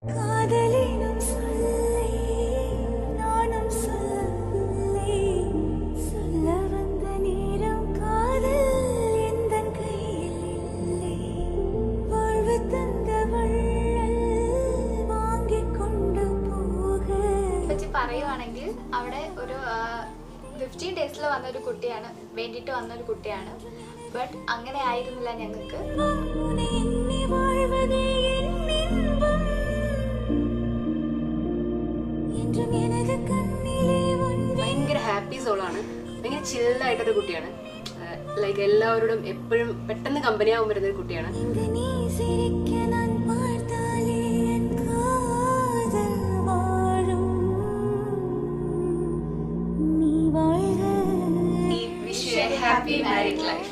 காதலினும் சொல்லை நானும் சொல்லவில்லை, சொல்ல வந்த நேரம் காதல் எந்தன் கையில் இல்லை, வாழ்வு தந்த வள்ளல் வாங்கிக் கொண்டு പോക. പറ്റി പറയുവാണെങ്കിൽ അവിടെ ഒരു 15 ഡേയ്സിൽ വന്നൊരു കുട്ടിയാണ്, വേണ്ടിയിട്ട് വന്നൊരു കുട്ടിയാണ്. ബട്ട് അങ്ങനെ ആയിരുന്നില്ല ഞങ്ങൾക്ക്. ഭയങ്കര ഹാപ്പി സോളാണ്, ഭയങ്കര ചില്ലായിട്ടൊരു കുട്ടിയാണ്. ലൈക്ക് എല്ലാവരോടും എപ്പോഴും പെട്ടെന്ന് കമ്പനിയാവാൻ വരുന്നൊരു കുട്ടിയാണ്. Wish you a happy married life.